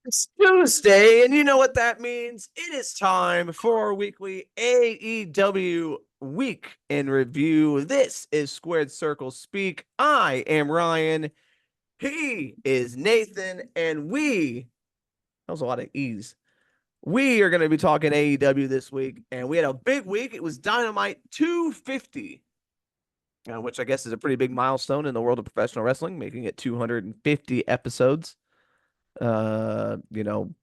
It's Tuesday, and you know what that means. It is time for our weekly AEW Week in Review. This is Squared Circle Speak. I am Ryan. He is Nathan, and that was a lot of E's. We are going to be talking AEW this week, and we had a big week. It was Dynamite 250, which I guess is a pretty big milestone in the world of professional wrestling, making it 250 episodes. You know,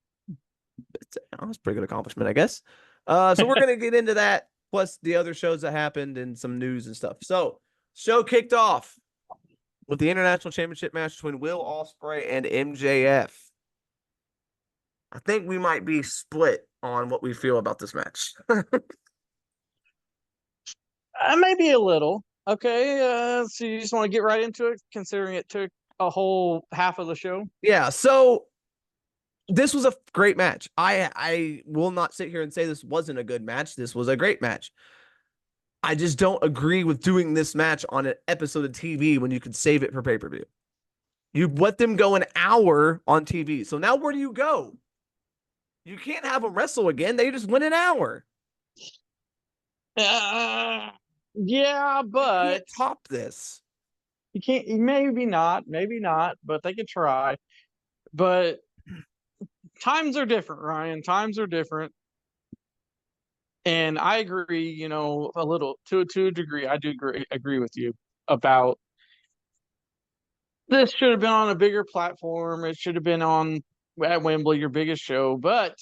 it's a pretty good accomplishment, I guess. So we're gonna get into that, plus the other shows that happened and some news and stuff. So, show kicked off with the International Championship match between Will Ospreay and MJF. I think we might be split on what we feel about this match. Maybe a little. Okay, so you just want to get right into it, considering it took a whole half of the show? Yeah, so this was a great match. I will not sit here and say this wasn't a good match. This was a great match. I just don't agree with doing this match on an episode of TV when you could save it for pay-per-view. You let them go an hour on TV. So now where do you go? You can't have them wrestle again. They just win an hour. Yeah, but you can't top this. You can't. Maybe not. But they could try. But times are different, Ryan. Times are different. And I agree, a little to a degree. I do agree with you about this. Should have been on a bigger platform. It should have been on at Wembley, your biggest show. But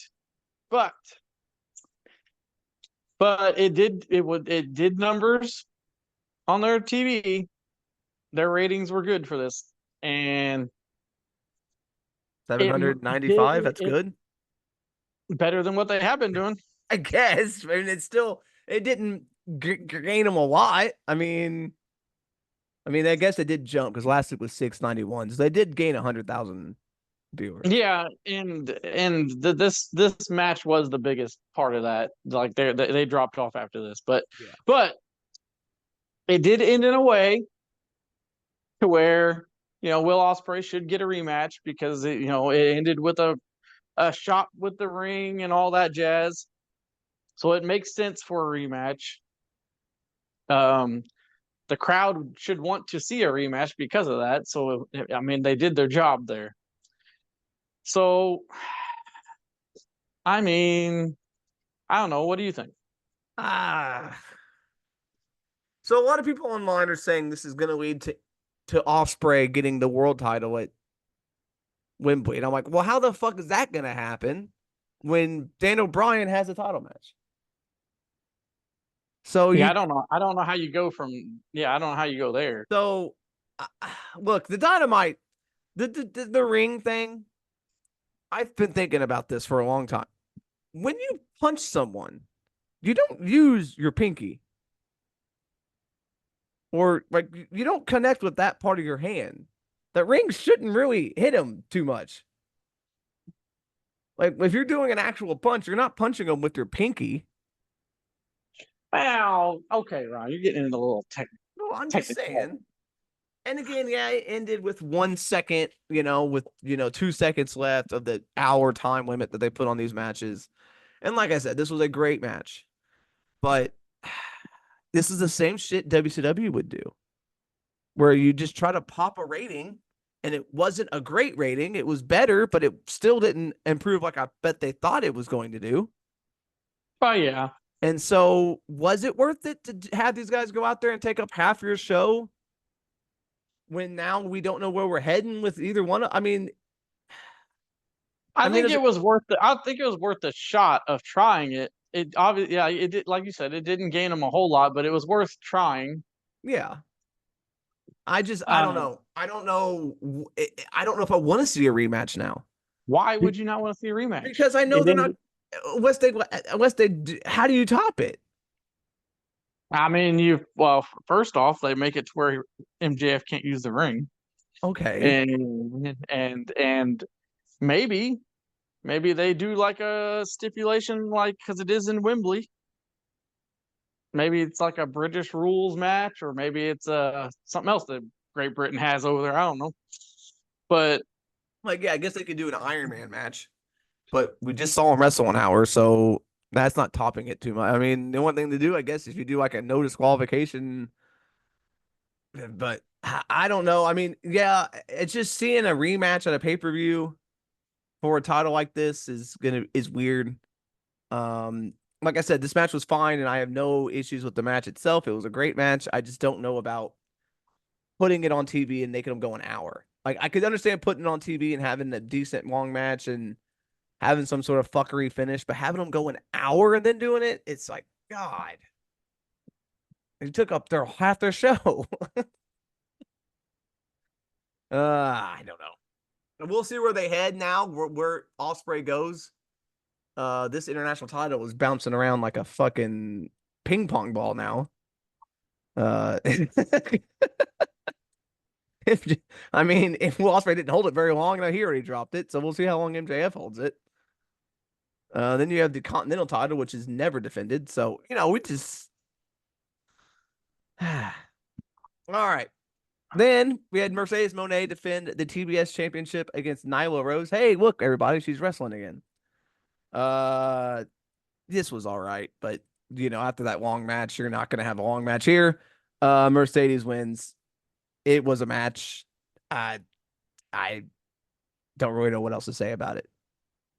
it did numbers on their TV. Their ratings were good for this, and 795. That's good. Better than what they have been doing, I guess. I mean, it didn't gain them a lot. I mean, I guess they did jump because last week was 691, so they did gain 100,000 viewers. Yeah, this match was the biggest part of that. Like they dropped off after this, but it did end in a way to where Will Ospreay should get a rematch because it ended with a shot with the ring and all that jazz. So it makes sense for a rematch. The crowd should want to see a rematch because of that. So I mean, they did their job there. So I mean, I don't know. What do you think? So a lot of people online are saying this is going to lead to Ospreay getting the world title at Wembley. And I'm like, well, how the fuck is that going to happen when Daniel Bryan has a title match? So I don't know. I don't know how you go from. Yeah, I don't know how you go there. So, look, the Dynamite, the ring thing. I've been thinking about this for a long time. When you punch someone, you don't use your pinky, or like you don't connect with that part of your hand. The ring shouldn't really hit him too much. Like if you're doing an actual punch, you're not punching them with your pinky. Wow. Okay, Ron, you're getting into a little technical. No, I'm just saying. And again, yeah, it ended with 1 second, with 2 seconds left of the hour time limit that they put on these matches. And like I said, this was a great match. But this is the same shit WCW would do. Where you just try to pop a rating, and it wasn't a great rating. It was better, but it still didn't improve like I bet they thought it was going to do. Oh, yeah. And so was it worth it to have these guys go out there and take up half your show when now we don't know where we're heading with either one? I think it was worth I think it was worth the shot of trying it. It obviously, yeah, it did, like you said, it didn't gain them a whole lot, but it was worth trying. Yeah. I don't know. I don't know. I don't know if I want to see a rematch now. Why would you not want to see a rematch? Because I know they're not. Unless they, how do you top it? I mean, first off, they make it to where MJF can't use the ring. Okay. And maybe they do like a stipulation, like because it is in Wembley. Maybe it's like a British rules match, or maybe it's something else that Great Britain has over there. I don't know, but Like, yeah, I guess they could do an Iron Man match, but we just saw him wrestle an hour, so that's not topping it too much. I mean, the one thing to do, I guess, is you do like a no disqualification, but I don't know. I mean, yeah, it's just seeing a rematch at a pay-per-view for a title like this is weird. Like I said, this match was fine, and I have no issues with the match itself. It was a great match. I just don't know about putting it on TV and making them go an hour. Like I could understand putting it on TV and having a decent long match and having some sort of fuckery finish, but having them go an hour and then doing it, it's like God. It took up their half their show. I don't know. We'll see where they head now, where Osprey goes. This international title is bouncing around like a fucking ping pong ball now. If I mean, if Will Ospreay didn't hold it very long, now he already dropped it, so we'll see how long MJF holds it. Then you have the Continental title, which is never defended. So we just all right. Then we had Mercedes Moné defend the TBS Championship against Nyla Rose. Hey, look, everybody, she's wrestling again. Uh, this was all right, but after that long match, you're not going to have a long match here. Mercedes wins. It was a match. I don't really know what else to say about it.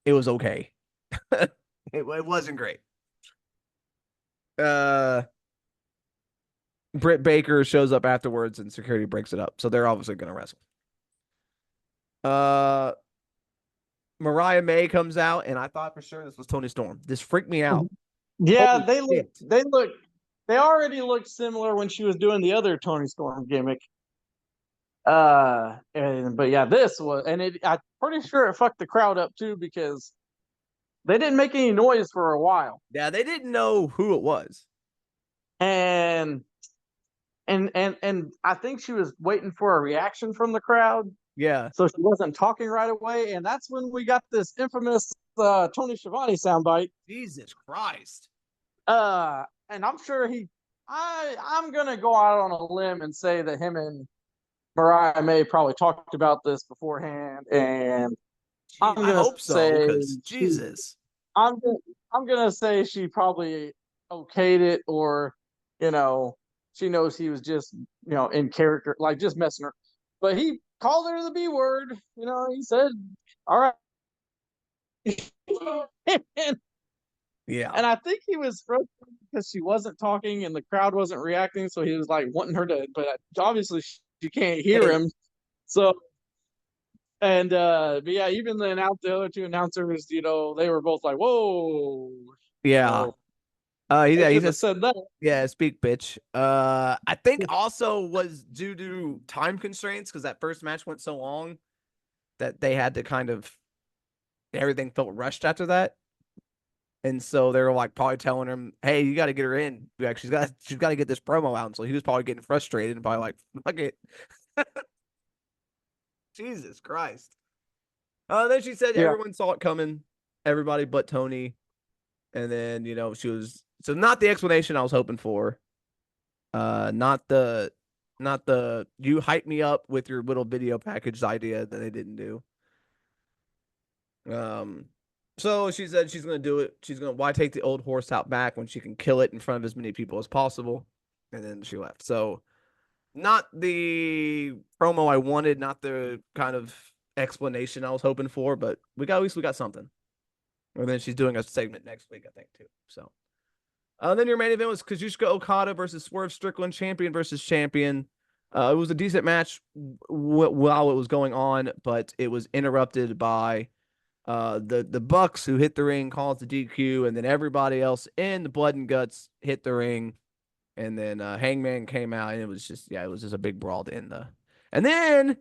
It was okay. It wasn't great. Britt Baker shows up afterwards and security breaks it up. So they're obviously going to wrestle. Mariah May comes out, and I thought for sure this was Tony Storm. This freaked me out. Yeah, Holy they shit. they already looked similar when she was doing the other Tony Storm gimmick. But yeah, this was, and I'm pretty sure it fucked the crowd up too because they didn't make any noise for a while. Yeah, they didn't know who it was. And I think she was waiting for a reaction from the crowd. Yeah. So she wasn't talking right away. And that's when we got this infamous Tony Schiavone soundbite. Jesus Christ. And I'm sure I'm gonna go out on a limb and say that him and Mariah May probably talked about this beforehand, and Jeez, I hope so, because she, Jesus. I'm I'm gonna say she probably okayed it, or she knows he was just in character, like just messing her. But he called her the B word. He said, "All right." Yeah. And I think he was frustrated because she wasn't talking and the crowd wasn't reacting, so he was like wanting her to, but obviously she can't hear him. So, but yeah, even the other two announcers, they were both like, "Whoa!" Yeah. So I He shouldn't have says, said that. yeah, speak, bitch. I think also was due to time constraints because that first match went so long that they had to kind of everything felt rushed after that. And so they were like probably telling him, "Hey, you got to get her in. Like she's got to get this promo out." And so he was probably getting frustrated and probably like, "Fuck it." Jesus Christ. Then she said Yeah, everyone saw it coming, everybody but Tony. And then she was so not the explanation I was hoping for. Not the you hype me up with your little video package idea that they didn't do. Um, so she said she's gonna do it. She's gonna why take the old horse out back when she can kill it in front of as many people as possible. And then she left. So not the promo I wanted, not the kind of explanation I was hoping for, but at least we got something. And then she's doing a segment next week, I think, too. So then your main event was Kazuchika Okada versus Swerve Strickland, champion versus champion. It was a decent match while it was going on, but it was interrupted by the Bucks, who hit the ring, caused the DQ, and then everybody else in the Blood and Guts hit the ring, and then Hangman came out, and it was just a big brawl to end the. And then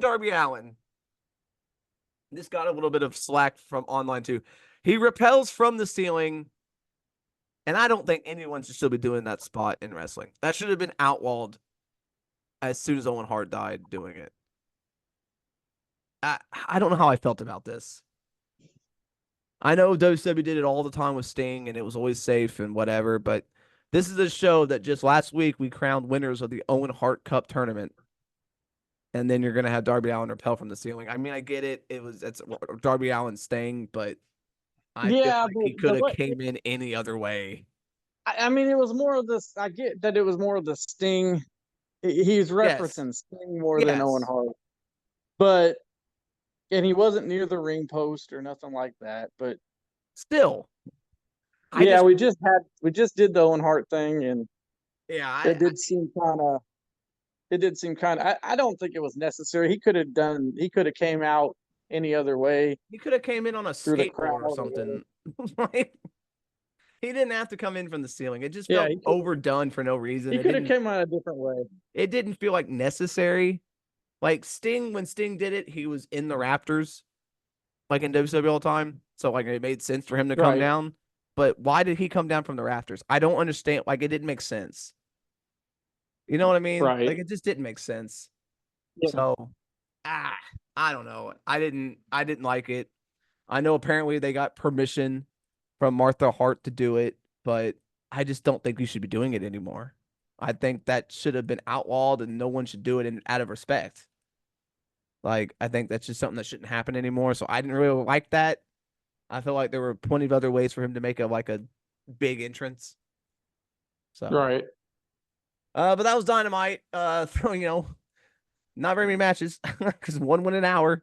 Darby Allin. This got a little bit of slack from online too. He repels from the ceiling, and I don't think anyone should still be doing that spot in wrestling. That should have been outlawed as soon as Owen Hart died doing it. I don't know how I felt about this. I know WWE did it all the time with Sting, and it was always safe and whatever, but this is a show that just last week we crowned winners of the Owen Hart Cup tournament. and then you're gonna have Darby Allin repel from the ceiling. I mean, I get it. It's Darby Allin staying, but I feel Yeah, like but he could the have way came in any other way. I mean, it was more of this. I get that it was more of the Sting. He's Yes. referencing Sting more than Owen Yes. Hart, but and he wasn't near the ring post or nothing like that. But Still, I yeah, just we just did the Owen Hart thing, and yeah, it did seem kind of I don't think it was necessary. He could have came out any other way he could have came in on a through the skateboard crowd or or whatever. something. Like, he didn't have to come in from the ceiling. It just Yeah, felt overdone for no reason. he could have came out a different way. It didn't feel like necessary. Like Sting, when Sting did it, he was in the Raptors, like in WCW all the time. So like it made sense for him to come Right, down. But why did he come down from the rafters? I don't understand. Like it didn't make sense. You know what I mean? right. Like it just didn't make sense. Yeah, So ah, I don't know. I didn't like it. I know apparently they got permission from Martha Hart to do it, but I just don't think we should be doing it anymore. I think that should have been outlawed and no one should do it out of respect. Like, I think that's just something that shouldn't happen anymore. So I didn't really like that. I feel like there were plenty of other ways for him to make a big entrance. So, right. but that was Dynamite. Not very many matches because one went an hour.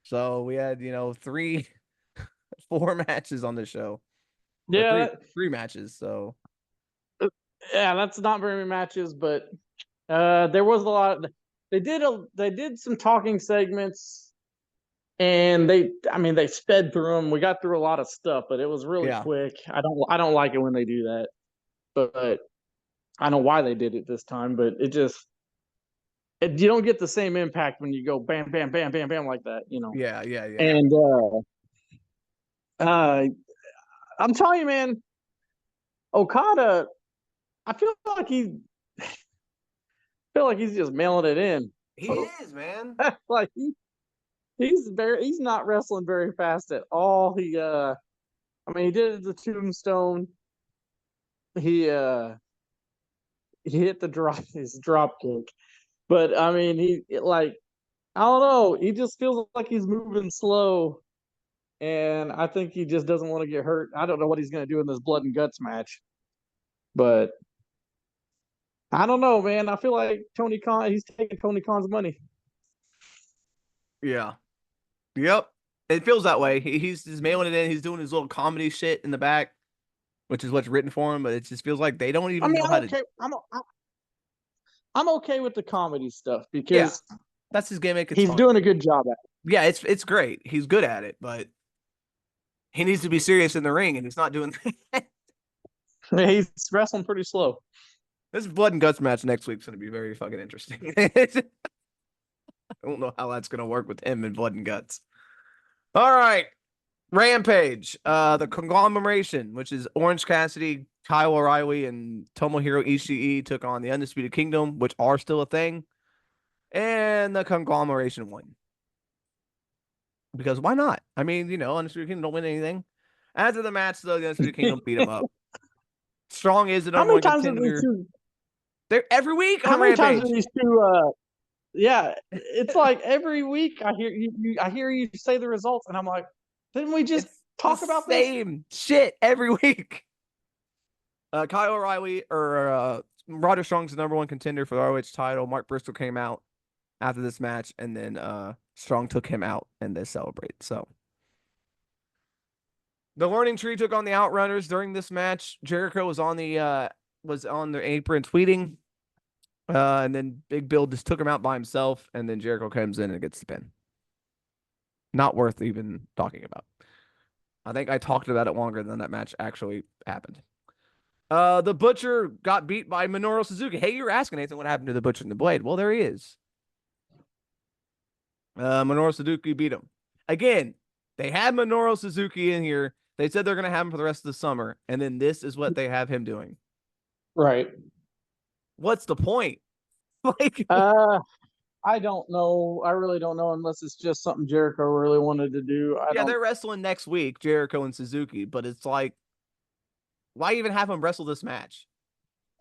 So we had, three, 4 matches on the show, or Yeah, three matches. So yeah. That's not very many matches, but there was a lot. They did some talking segments, and I mean, they sped through them. We got through a lot of stuff, but it was really yeah, quick. I don't like it when they do that, but I don't know why they did it this time. But you don't get the same impact when you go bam, bam, bam, bam, bam like that, you know. yeah, yeah, yeah, And uh, I'm telling you, man, Okada, I feel like he's just mailing it in. he is, man. Like he's not wrestling very fast at all. I mean, he did the tombstone. He uh he hit his drop kick. But I mean, I don't know, he just feels like he's moving slow, and I think he just doesn't want to get hurt. I don't know what he's going to do in this blood and guts match, but I don't know, man. I feel like Tony Khan, he's taking Tony Khan's money. Yeah, yep. It feels that way. He's just mailing it in. He's doing his little comedy shit in the back, which is what's written for him. But it just feels like they don't I even mean, know how to. I'm okay with the comedy stuff Yeah, because that's his gimmick. It's he's fine. doing a good job at Yeah, it's great. He's good at it, but he needs to be serious in the ring, and he's not doing that. it. He's wrestling pretty slow. This blood and guts match next week's going to be very fucking interesting. I don't know how that's going to work with him and blood and guts. All right, Rampage, the conglomeration, which is Orange Cassidy, Kyle O'Reilly, and Tomohiro Ishii took on the Undisputed Kingdom, which are still a thing, and the conglomeration won. Because why not? I mean, Undisputed Kingdom don't win anything. After the match, though, the Undisputed Kingdom beat him up. Strong is the How number many one times have these contender. two? They're every week How on many times Rampage. have these two? Yeah, it's like every week I hear I hear you say the results, and I'm like, didn't we just It's the talk about this? same shit every week. Kyle O'Reilly or Roderick Strong's the number one contender for the ROH title. Mark Briscoe came out after this match, and then Strong took him out, and they celebrate. So the Learning Tree took on the Outrunners during this match. Jericho was on the apron tweeting, and then Big Bill just took him out by himself, and then Jericho comes in and gets the pin. Not worth even talking about. I think I talked about it longer than that match actually happened. The Butcher got beat by Minoru Suzuki. Hey, you're asking Nathan what happened to the Butcher and the Blade. Well, there he is. Minoru Suzuki beat him. Again, they had Minoru Suzuki in here. They said they're going to have him for the rest of the summer. And then this is what they have him doing. Right. What's the point? Like, I don't know. I really don't know unless it's just something Jericho really wanted to do. I yeah, don't. they're wrestling next week, Jericho and Suzuki, but it's like, why even have him wrestle this match?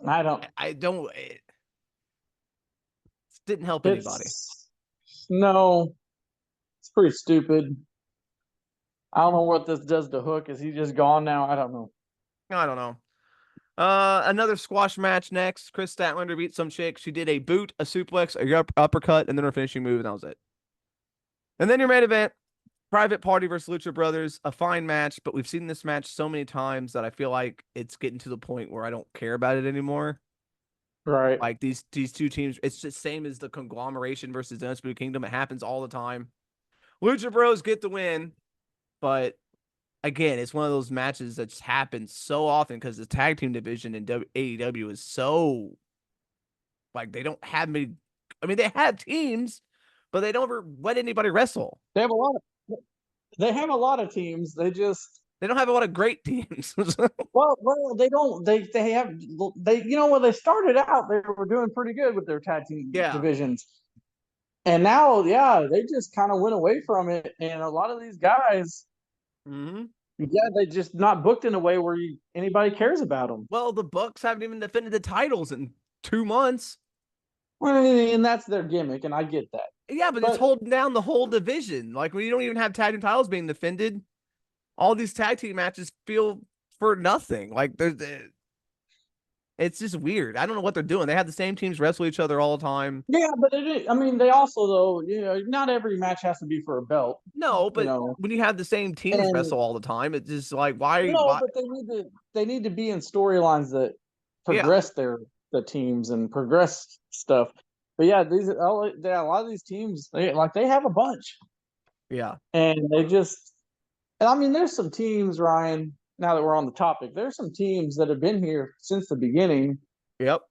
I don't. I don't. It didn't help anybody. It's No, it's pretty stupid. I don't know what this does to Hook. Is he just gone now? I don't know. I don't know. Another squash match next. Chris Statlander beat some chick. She did a boot, a suplex, a uppercut, and then her finishing move, and that was it. And then your main event, Private Party versus Lucha Brothers, a fine match, but we've seen this match so many times that I feel like it's getting to the point where I don't care about it anymore. Right. Like these two teams, it's the same as the conglomeration versus the Undisputed Kingdom. It happens all the time. Lucha Bros get the win, but again, it's one of those matches that just happens so often because the tag team division in AEW is so like they don't have many. I mean, they have teams, but they don't ever let anybody wrestle. They have a lot of. They have a lot of teams. They just They don't have a lot of great teams. well, they don't. They have they. You know, when they started out, they were doing pretty good with their tag team Yeah. divisions, and now, yeah, they just kind of went away from it. And a lot of these guys, Mm-hmm. yeah, they just not booked in a way where anybody cares about them. Well, the Bucks haven't even defended the titles in 2 months. Well, and that's their gimmick, and I get that. Yeah, but it's But holding down the whole division. Like when you don't even have tag team titles being defended, all these tag team matches feel for nothing. Like there's, it's just weird. I don't know what they're doing. They have the same teams wrestle each other all the time. yeah, but I mean, they also though, not every match has to be for a belt, No, you but know. when you have the same teams And wrestle all the time, it's just like why? no, Why? but they need to be in storylines that Yeah, progress the teams and progress stuff. But yeah, a lot of these teams they have a bunch, yeah, and they just and I mean, there's some teams, Ryan. Now that we're on the topic, there's some teams that have been here since the beginning, yep,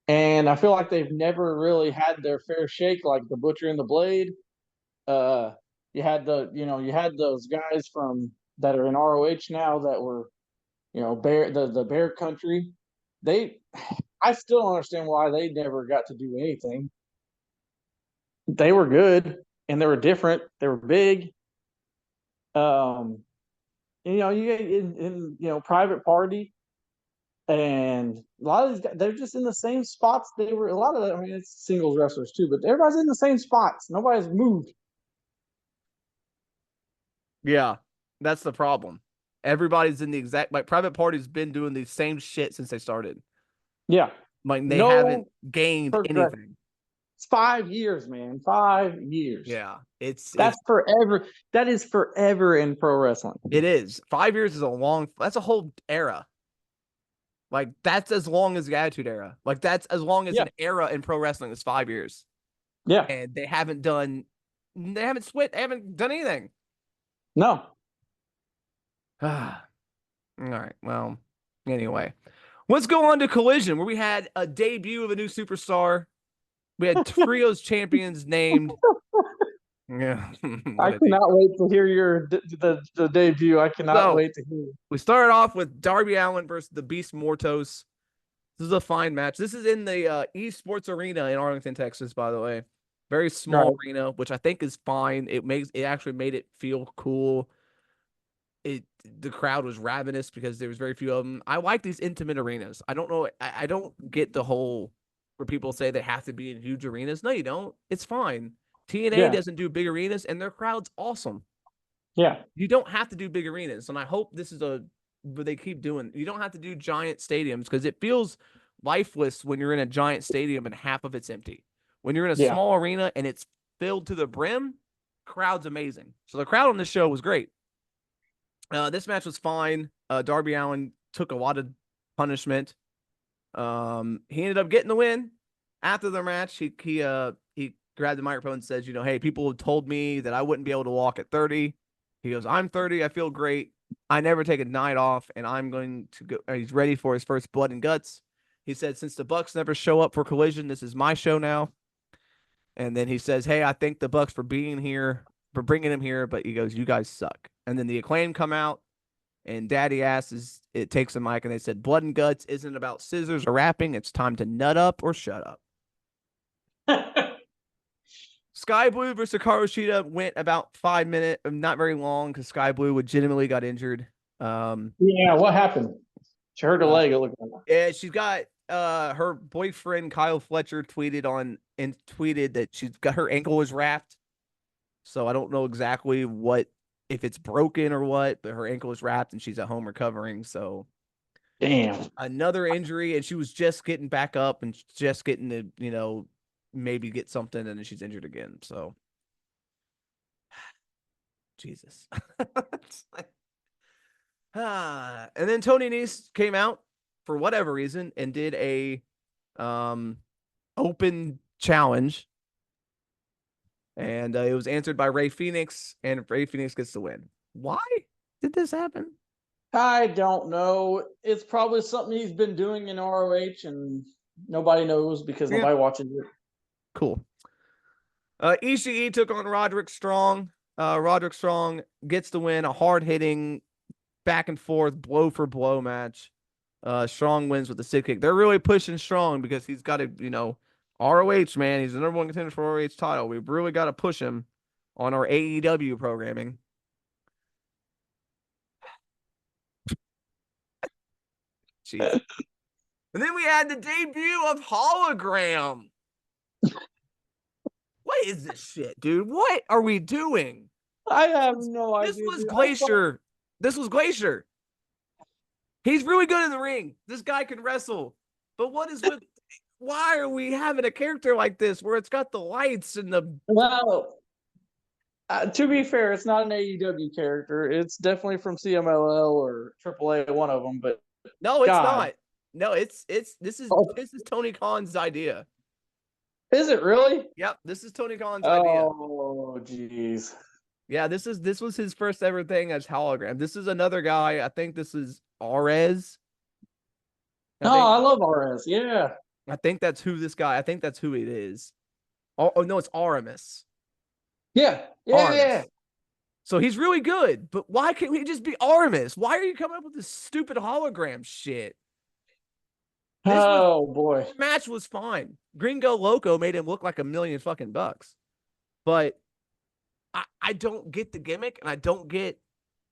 and I feel like they've never really had their fair shake, like the Butcher and the Blade. Uh, you had those guys from that are in ROH now that were, the Bear Country. They, I still don't understand why they never got to do anything. They were good and they were different. They were big. Um, you in Private Party and a lot of these guys, they're just in the same spots. They were a lot of, I mean, it's singles wrestlers too, but everybody's in the same spots. Nobody's moved. yeah. That's the problem. Everybody's in the exact like Private Party's been doing the same shit since they started. Yeah, Like they no haven't gained progress. anything. It's 5 years, man. 5 years. Yeah, it's That's forever. That is forever in pro wrestling. it is 5 years is a long. That's a whole era. Like that's as long as the Attitude Era. Like that's as long as Yeah. an era in pro wrestling is 5 years. Yeah. And they haven't done. They haven't switched. They haven't done anything. No. All right. Well, anyway, let's go on to Collision, where we had a debut of a new superstar. We had trios champions named. Yeah, I cannot wait to hear the debut. I cannot wait to hear. We started off with Darby Allin versus the Beast Mortos. This is a fine match. This is in the esports arena in Arlington, Texas, by the way. Very small arena, which I think is fine. It actually made it feel cool. The crowd was ravenous because there was very few of them. I like these intimate arenas. I don't know. I don't get the whole where people say they have to be in huge arenas. No, you don't. It's fine. TNA doesn't do big arenas, and their crowd's awesome. Yeah. You don't have to do big arenas, and I hope this is what they keep doing. You don't have to do giant stadiums because it feels lifeless when you're in a giant stadium and half of it's empty. When you're in a small arena and it's filled to the brim, crowd's amazing. So the crowd on this show was great. This match was fine. Darby Allin took a lot of punishment. He ended up getting the win. After the match, he grabbed the microphone and says, hey, people have told me that I wouldn't be able to walk at 30. He goes, I'm 30. I feel great. I never take a night off, and I'm going to go. He's ready for his first blood and guts. He said, since the Bucks never show up for Collision, this is my show now. And then he says, hey, I thank the Bucks for being here, for bringing him here. But he goes, you guys suck. And then the Acclaim come out, and Daddy Ass takes the mic, and they said, blood and guts isn't about scissors or rapping. It's time to nut up or shut up. Sky Blue versus Hikaru Shida went about 5 minutes, not very long, because Sky Blue legitimately got injured. Yeah, what happened? She hurt her leg. It looked like. Yeah, she's got her boyfriend Kyle Fletcher tweeted that she's got her ankle was wrapped. So I don't know exactly if it's broken or what, but her ankle is wrapped and she's at home recovering. So Damn. another injury, and she was just getting back up and just getting to, maybe get something, and then she's injured again. So Jesus. And then Tony Nese came out for whatever reason and did a open challenge. And it was answered by Ray Phoenix, and Ray Phoenix gets the win. Why did this happen? I don't know. It's probably something he's been doing in ROH, and nobody knows because nobody watches it. Cool. Ishii took on Roderick Strong. Roderick Strong gets the win, a hard-hitting, back and forth, blow for blow match. Strong wins with the sick kick. They're really pushing Strong because he's got to, ROH, man. He's the number one contender for ROH title. We've really got to push him on our AEW programming. Jeez. And then we had the debut of Hologram. What is this shit, dude? What are we doing? I have no idea. This was Glacier. This was Glacier. He's really good in the ring. This guy can wrestle. But why are we having a character like this where it's got the lights and the... Well, to be fair, it's not an AEW character. It's definitely from CMLL or AAA, one of them. But no, it's not. No, this is Tony Khan's idea. Is it really? Yep, this is Tony Khan's idea. Oh, jeez. Yeah, this was his first ever thing as Hologram. This is another guy. I think this is Arez. I love Arez. Yeah. I think that's who this guy. I think that's who it is. Oh no, it's Aramis. Yeah. Yeah. So he's really good, but why can't we just be Aramis? Why are you coming up with this stupid hologram shit? Boy. The match was fine. Gringo Loco made him look like $1 million fucking bucks. But I don't get the gimmick, and I don't get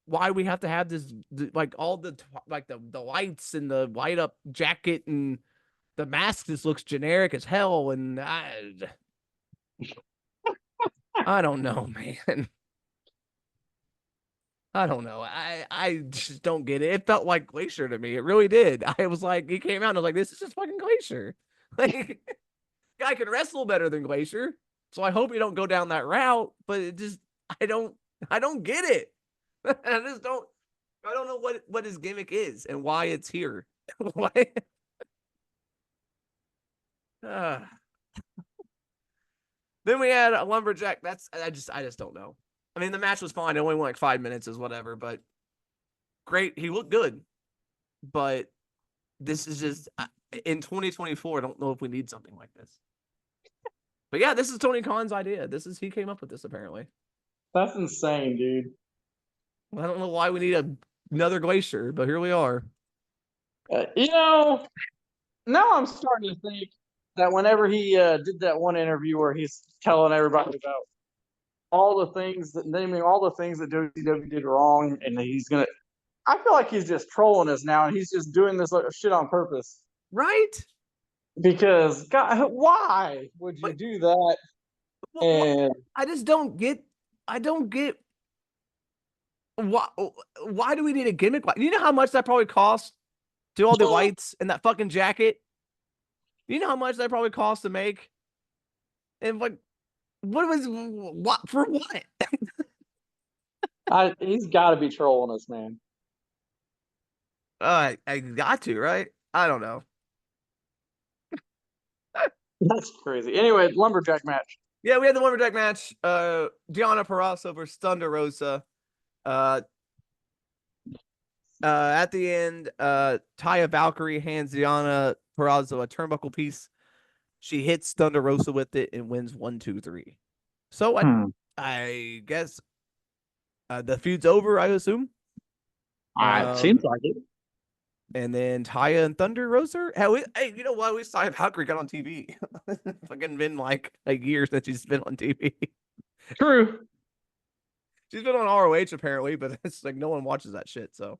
why we have to have this, like, all the lights and the light up jacket, and the mask just looks generic as hell. And I don't know, man. I don't know. I just don't get it. It felt like Glacier to me. It really did. I was like, he came out and I was like, this is just fucking Glacier. Like, guy can wrestle better than Glacier. So I hope you don't go down that route. But it just, I don't get it. I don't know what his gimmick is and why it's here. Why? Then we had a lumberjack. I just don't know. I mean, the match was fine. It only went like 5 minutes, is whatever. But great, he looked good. But this is just in 2024. I don't know if we need something like this. But yeah, this is Tony Khan's idea. He came up with this apparently. That's insane, dude. I don't know why we need another Glacier, but here we are. Now I'm starting to think that whenever he did that one interview where he's telling everybody about naming all the things that WCW did wrong, and I feel like he's just trolling us now, and he's just doing this shit on purpose. Right? Because, God, why would you do that? And I just don't get. Why do we need a gimmick? You know how much that probably cost? Do all the lights and that fucking jacket? You know how much that probably cost to make? And like, what for what? He's got to be trolling us, man. I got to, right? I don't know. That's crazy. Anyway, lumberjack match. Yeah, we had the lumberjack match. Deonna Purrazzo versus Thunder Rosa. At the end, Taya Valkyrie hands Deonna Purrazzo a turnbuckle piece. She hits Thunder Rosa with it and wins 1, 2, 3. So I guess the feud's over, I assume. It seems like it. And then Taya and Thunder Rosa. Hey, you know what? At least Taya Valkyrie got on TV. Fucking been like a year since she's been on TV. True. She's been on ROH apparently, but it's like no one watches that shit. So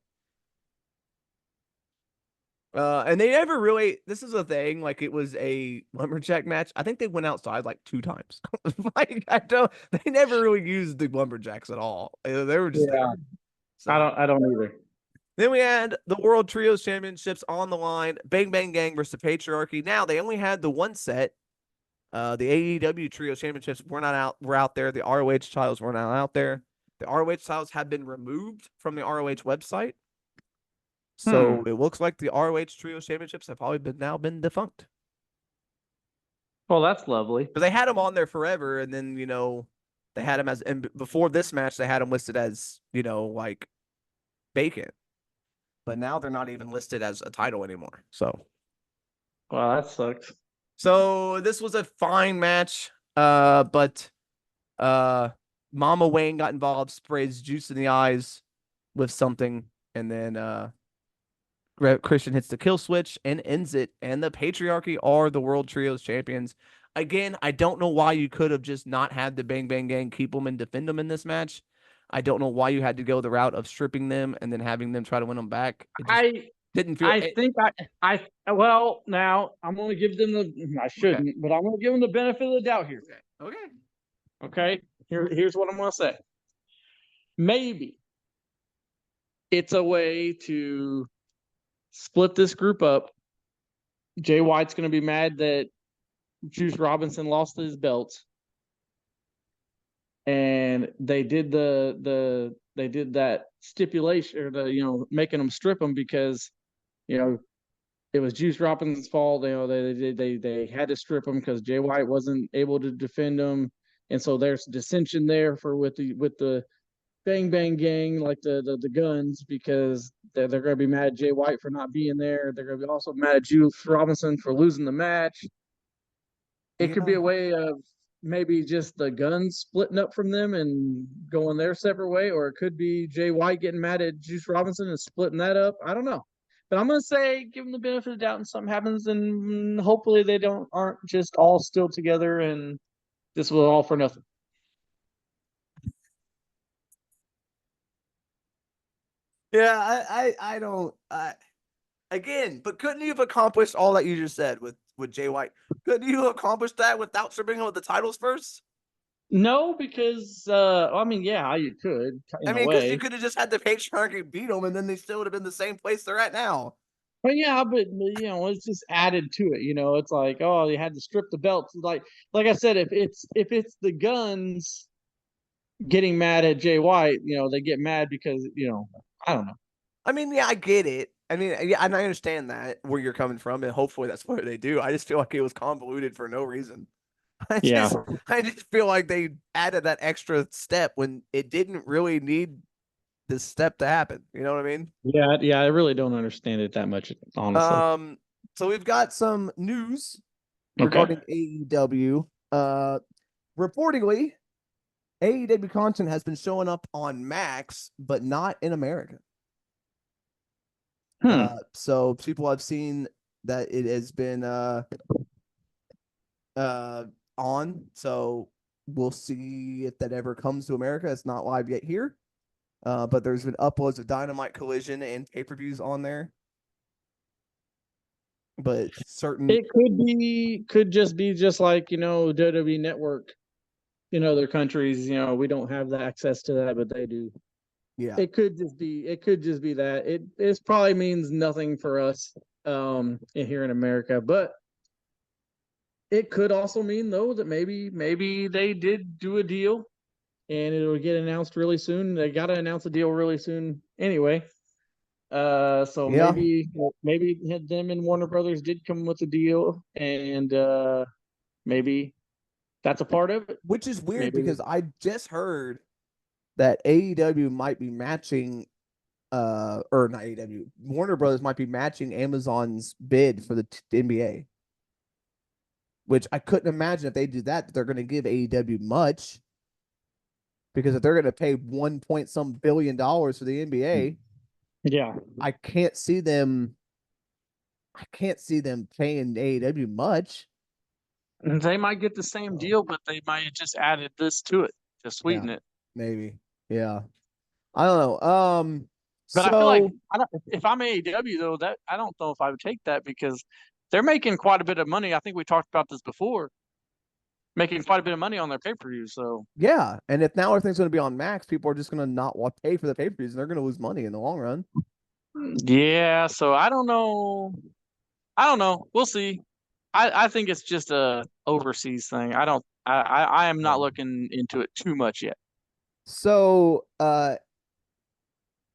And they never really, this is a thing, like it was a lumberjack match. I think they went outside like 2 times. Like they never really used the lumberjacks at all. They were just there. Yeah, So I don't either. then we had the World Trios Championships on the line. Bang Bang Gang versus the Patriarchy. Now they only had the one set. The AEW Trios Championships were out there. The ROH titles were not out there. The ROH titles have been removed from the ROH website. So it looks like the ROH Trios Championships have probably been defunct. Well, that's lovely. But they had them on there forever, and then they had them and before this match they had them listed as like vacant. But now they're not even listed as a title anymore. So Well, that sucks. So this was a fine match. But Mama Wayne got involved, sprays juice in the eyes with something, and then Christian hits the kill switch and ends it. And the Patriarchy are the World Trios champions. Again, I don't know why you could have just not had the Bang Bang Gang keep them and defend them in this match. I don't know why you had to go the route of stripping them and then having them try to win them back. It just didn't feel. Well, now I'm going to give them I shouldn't, but I'm going to give them the benefit of the doubt here. Okay. Here's what I'm going to say. Maybe it's a way to split this group up. Jay White's going to be mad that Juice Robinson lost his belts, and they did that stipulation, or making them strip them because it was Juice Robinson's fault. They had to strip him because Jay White wasn't able to defend him, and so there's dissension there with the Bang Bang Gang, like the Guns, because they're going to be mad at Jay White for not being there. They're going to be also mad at Juice Robinson for losing the match. It could be a way of maybe just the Guns splitting up from them and going their separate way, or it could be Jay White getting mad at Juice Robinson and splitting that up. I don't know. But I'm gonna say give them the benefit of the doubt, and something happens, and hopefully they aren't just all still together, and this was all for nothing. Yeah, I don't. Again, but couldn't you have accomplished all that you just said with Jay White? Couldn't you have accomplished that without stripping him with the titles first? No, because yeah, you could in a Because way. you could have just had the Patriarchy beat them, and then they still would have been the same place they're at now. But yeah, but it's just added to it. It's like, oh, you had to strip the belts. Like I said, if it's the Guns getting mad at Jay White, they get mad because I don't know. Yeah, I get it. Yeah, and I understand that where you're coming from, and hopefully that's what they do. I just feel like it was convoluted for no reason. I Yeah. just feel like they added that extra step when it didn't really need this step to happen. You know what I mean? Yeah, I really don't understand it that much, honestly. So we've got some news regarding AEW. Reportedly, AEW content has been showing up on Max, but not in America. So people have seen that it has been on. So we'll see if that ever comes to America. It's not live yet here. But there's been uploads of Dynamite, Collision, and pay-per-views on there. But it could just be just like WWE Network in other countries. We don't have the access to that, but they do. Yeah, it could just be that. It probably means nothing for us here in America, but it could also mean though that maybe they did do a deal and it'll get announced really soon. They got to announce a deal really soon anyway. So yeah. maybe them and Warner Brothers did come with a deal, and maybe that's a part of it. Which is weird because I just heard that AEW might be matching, or not AEW, Warner Brothers might be matching Amazon's bid for the NBA. Which I couldn't imagine if they do that they're going to give AEW much. Because if they're going to pay $1 billion for the NBA, yeah, I can't see them paying AEW much. And they might get the same deal, but they might have just added this to it to sweeten it. Maybe. Yeah. I don't know. But I feel like So if I'm AEW though, that I don't know if I would take that because they're making quite a bit of money. I think we talked about this before, making quite a bit of money on their pay per view. So yeah, and if now everything's going to be on Max, people are just going to not want to pay for the pay per views, and they're going to lose money in the long run. yeah, so I don't know. I don't know. We'll see. I think it's just a overseas thing. I don't. I am Yeah. not looking into it too much yet. So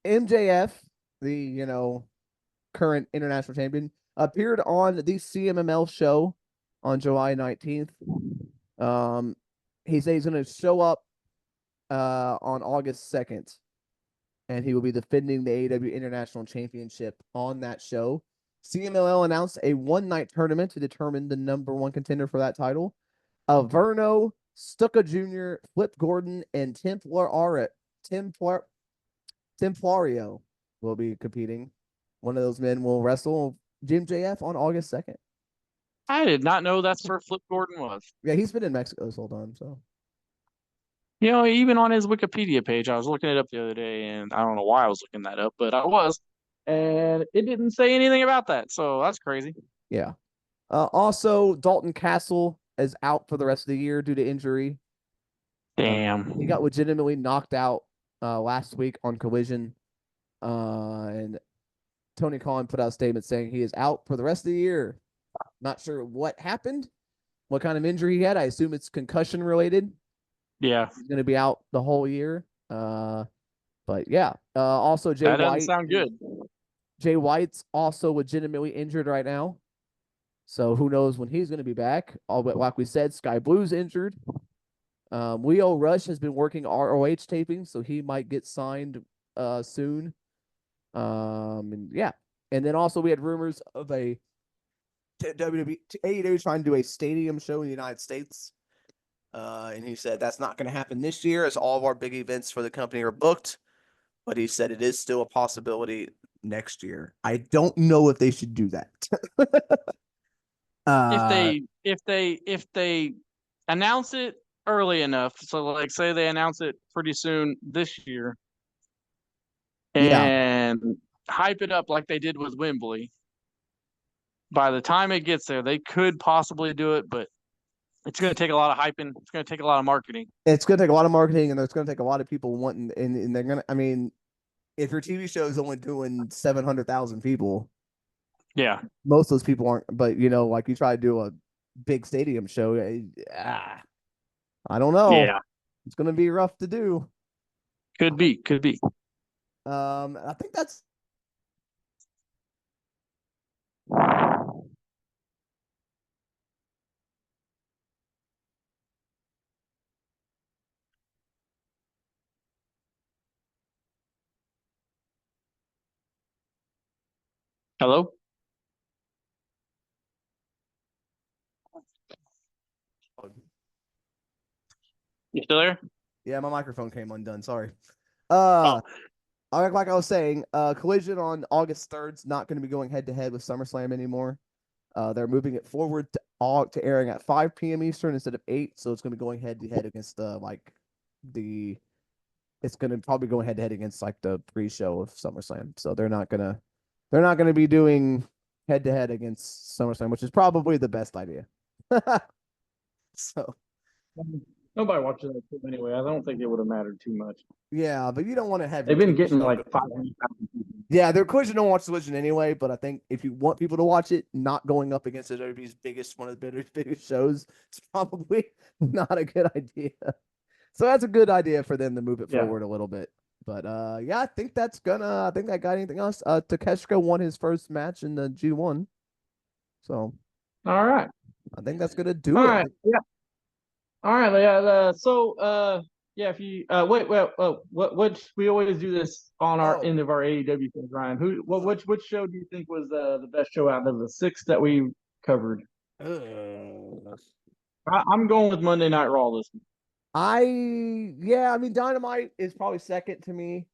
MJF, the current international champion, appeared on the CMML show on July 19th. He said he's going to show up on August 2nd, and he will be defending the AEW International Championship on that show. CMLL announced a one-night tournament to determine the number one contender for that title. Verno, Stuka Jr., Flip Gordon, and Templario will be competing. One of those men will wrestle Jim JF on August 2nd. I did not know that's where Flip Gordon was. Yeah, he's been in Mexico this whole time, so. Even on his Wikipedia page, I was looking it up the other day, and I don't know why I was looking that up, but I was, and it didn't say anything about that. So that's crazy. Yeah. Also, Dalton Castle is out for the rest of the year due to injury. He got Damn. legitimately knocked out last week on Collision. And Tony Khan put out a statement saying he is out for the rest of the year. Not sure what happened, what kind of injury he had. I assume it's concussion related. Yeah, He's going to be out the whole year. But yeah. Also, that doesn't sound good. Jay White's also legitimately injured right now. So who knows when he's going to be back? All but like we said, Sky Blue's injured. Leo Rush has been working ROH taping, so he might get signed soon. And yeah. And then also we had rumors of a WWE AEW trying to do a stadium show in the United States. And he said that's not going to happen this year as all of our big events for the company are booked. But he said it is still a possibility next year. I don't know if they should do that. If they announce it early enough, so like say they announce it pretty soon this year, Yeah, and hype it up like they did with Wembley. By the time it gets there, they could possibly do it, but it's going to take a lot of hyping. It's going to take a lot of marketing. it's going to take a lot of marketing, and it's going to take a lot of people wanting, and they're going to. I mean, if your TV show is only doing 700,000 people, Yeah, most of those people aren't. But like you try to do a big stadium show, I don't know. yeah, It's going to be rough to do. could be, could be. I think that's. Hello, you still there? Yeah, my microphone came undone. Sorry. Oh, Like I was saying, Collision on August 3rd is not going to be going head to head with SummerSlam anymore. They're moving it forward to airing at 5 p.m. Eastern instead of 8, so it's going to be going head to head against the it's going to probably go head to head against like the pre-show of SummerSlam. So they're not gonna be doing head to head against SummerSlam, which is probably the best idea. So nobody watches that clip anyway. I don't think it would have mattered too much. yeah, but you don't want to have They've your been TV getting show like go- 500,000 people. Yeah, their Collision don't watch Collision anyway, but I think if you want people to watch it, not going up against WWE's one of the biggest shows, it's probably not a good idea. So that's a good idea for them to move it Yeah. forward a little bit. But yeah, I think I think I got anything else. Takeshita won his first match in the G1. So All right. I think that's gonna do All it. right. Yeah. All right. Yeah. Yeah. If you wait. What we always do this on our Oh, end of our AEW thing, Ryan. Which show do you think was the best show out of the six that we covered? ugh. I'm going with Monday Night Raw this week. I mean Dynamite is probably second to me.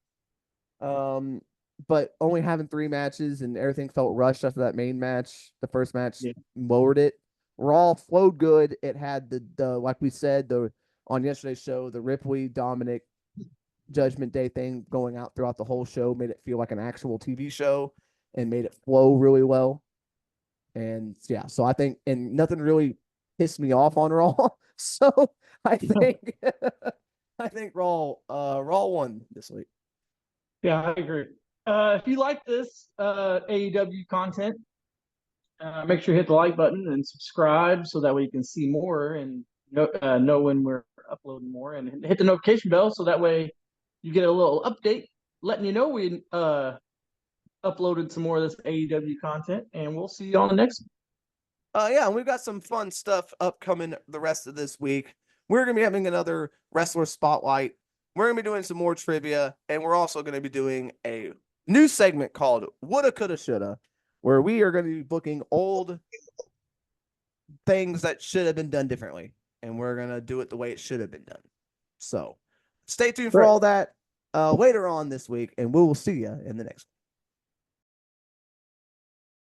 Um, but only having 3 matches and everything felt rushed after that main match. The first match Yeah. lowered it. Raw flowed good. It had the like we said the on yesterday's show the Ripley Dominic Judgment Day thing going out throughout the whole show made it feel like an actual TV show and made it flow really well. And yeah, so I think, and nothing really pissed me off on Raw. So I think I think Raw won this week. Yeah, I agree. If you like this AEW content, make sure you hit the like button and subscribe so that way you can see more and know when we're uploading more, and hit the notification bell so that way you get a little update letting you know we uploaded some more of this AEW content, and we'll see you on the next one. Yeah, and we've got some fun stuff upcoming the rest of this week. We're gonna be having another wrestler spotlight. We're gonna be doing some more trivia, and we're also gonna be doing a new segment called Woulda, Coulda, Shoulda, where we are gonna be booking old things that should have been done differently, and we're gonna do it the way it should have been done. So stay tuned for all that later on this week, and we will see you in the next one.